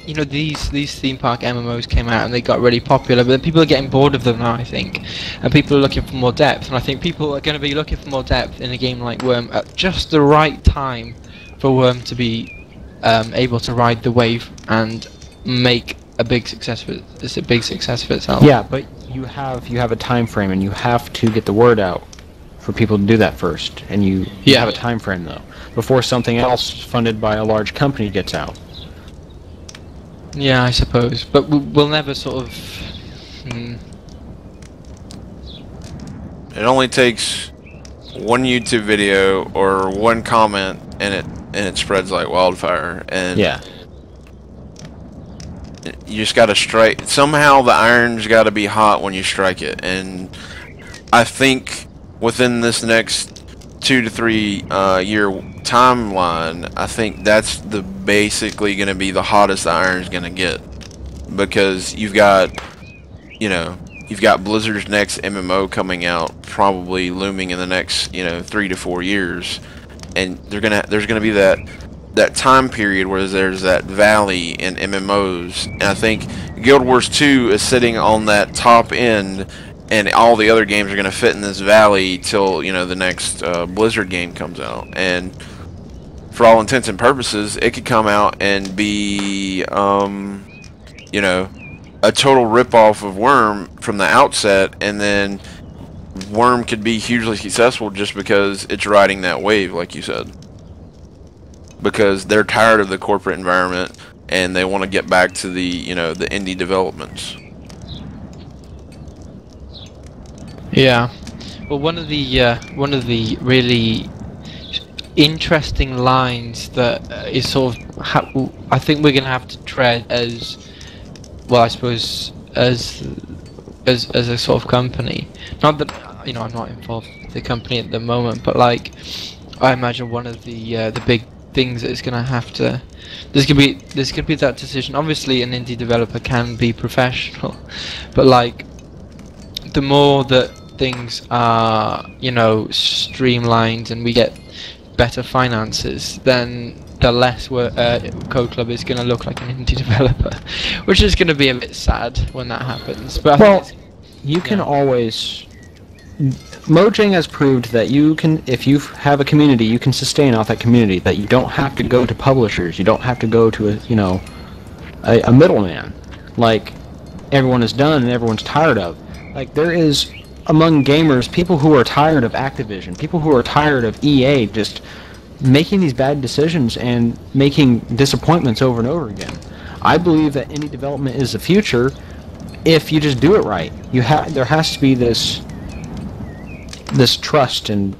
you know, these theme park MMOs came out and they got really popular, but then people are getting bored of them now, I think, and people are looking for more depth, and I think people are going to be looking for more depth in a game like Wurm at just the right time for Wurm to be able to ride the wave and make a big success for itself.
Yeah, but you have a time frame, and you have to get the word out for people to do that first, and you have a time frame though before something else funded by a large company gets out.
Yeah, I suppose, but we'll never sort of.
It only takes one YouTube video or one comment, and it spreads like wildfire. And
yeah,
you just got to strike. Somehow the iron's got to be hot when you strike it, and I think within this next 2 to 3 year timeline, I think that's basically going to be the hottest the iron's going to get, because you've got, you know, you've got Blizzard's next MMO coming out, probably looming in the next, 3 to 4 years, and there's gonna be that time period where there's that valley in MMOs, and I think Guild Wars 2 is sitting on that top end, and all the other games are gonna fit in this valley till the next Blizzard game comes out, and for all intents and purposes, it could come out and be a total rip-off of Wurm from the outset, and then Wurm could be hugely successful just because it's riding that wave, like you said. Because they're tired of the corporate environment and they want to get back to the the indie developments.
Yeah. Well, one of the really interesting lines that is sort of I think we're gonna have to tread as well, I suppose, as a sort of company. Not that I'm not involved with the company at the moment, but like I imagine one of the big things that is gonna have to there's gonna be that decision. Obviously, an indie developer can be professional, but like the more that things are streamlined and we get better finances, then the less Code Club is going to look like an indie developer, which is going to be a bit sad when that happens. But
you can always. Mojang has proved that you can, if you have a community, you can sustain off that community. That you don't have to go to publishers, you don't have to go to a middleman, like everyone has done and everyone's tired of. Like there is among gamers people who are tired of Activision, people who are tired of EA just making these bad decisions and making disappointments over and over again. I believe that indie development is the future if you just do it right. There has to be this trust and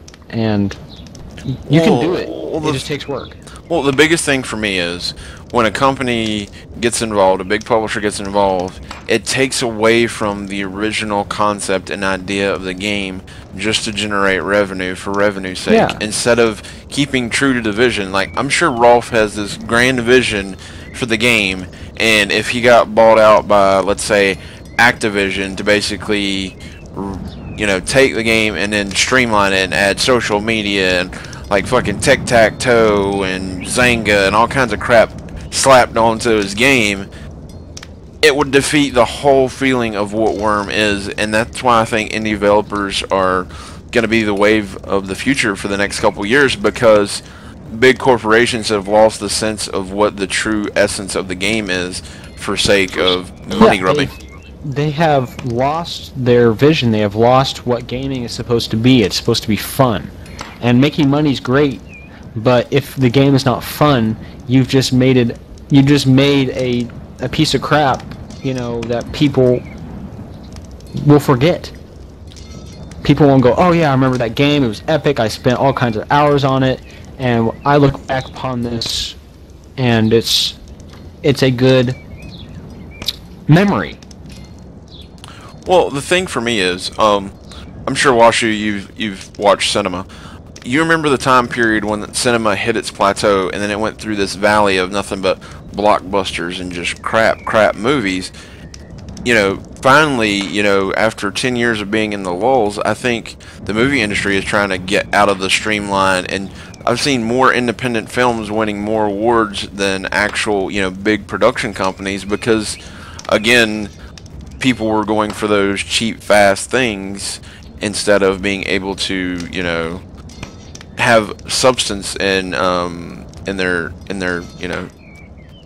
you can do it. It just takes work.
Well, the biggest thing for me is when a company gets involved, a big publisher gets involved, it takes away from the original concept and idea of the game just to generate revenue for revenue's sake.
Yeah.
Instead of keeping true to the vision. Like, I'm sure Rolf has this grand vision for the game, and if he got bought out by, let's say, Activision to basically, take the game and then streamline it and add social media and like fucking tic-tac-toe and Zanga and all kinds of crap slapped onto his game, it would defeat the whole feeling of what Wurm is, and that's why I think indie developers are going to be the wave of the future for the next couple years, because big corporations have lost the sense of what the true essence of the game is for sake of money grubbing.
They have lost their vision. They have lost what gaming is supposed to be. It's supposed to be fun. And making money is great, but if the game is not fun, you've just made a piece of crap, that people will forget. People won't go, oh yeah, I remember that game, it was epic, I spent all kinds of hours on it, and I look back upon this, and it's a good memory.
Well, the thing for me is, I'm sure Washu, you've watched cinema. You remember the time period when cinema hit its plateau, and then it went through this valley of nothing but blockbusters and just crap movies. Finally, after 10 years of being in the lulls, I think the movie industry is trying to get out of the streamline, and I've seen more independent films winning more awards than actual, big production companies, because, again, people were going for those cheap, fast things instead of being able to, have substance in their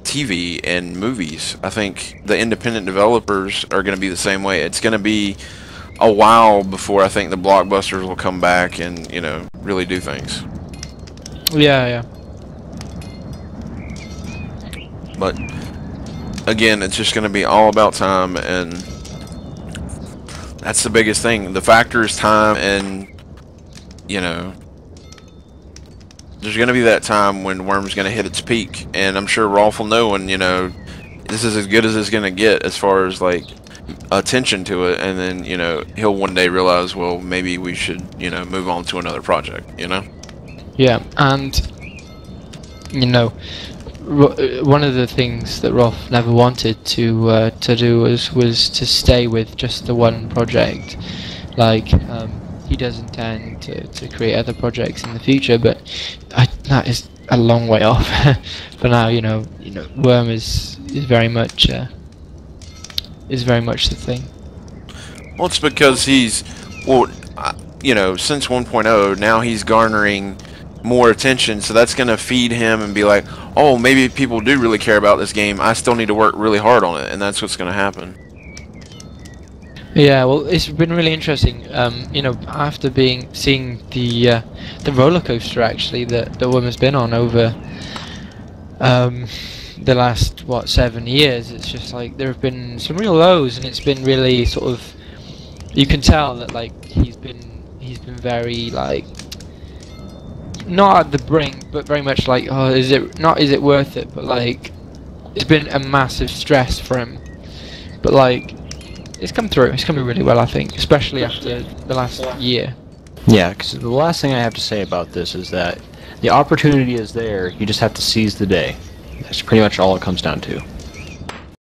TV and movies. I think the independent developers are going to be the same way. It's going to be a while before I think the blockbusters will come back and really do things.
Yeah.
But again, it's just going to be all about time, and that's the biggest thing. The factor is time, and there's going to be that time when Wurm's going to hit its peak, and I'm sure Rolf will know when, this is as good as it's going to get as far as, like, attention to it, and then, he'll one day realize, well, maybe we should, move on to another project,
Yeah, and, one of the things that Rolf never wanted to do was to stay with just the one project. Like he does intend to create other projects in the future, but that is a long way off. For now, Wurm is very much the thing.
Well, it's because he's since 1.0, now he's garnering more attention, so that's gonna feed him and be like, oh, maybe people do really care about this game. I still need to work really hard on it, and that's what's gonna happen.
Yeah, well, it's been really interesting. After seeing the roller coaster actually that Wurm has been on over the last 7 years, it's just like there have been some real lows, and it's been really sort of, you can tell that like he's been very like not at the brink, but very much like, oh, is it worth it? But like it's been a massive stress for him. But like it's come through. It's coming really well, I think, especially after the last year.
Yeah, because the last thing I have to say about this is that the opportunity is there. You just have to seize the day. That's pretty much all it comes down to.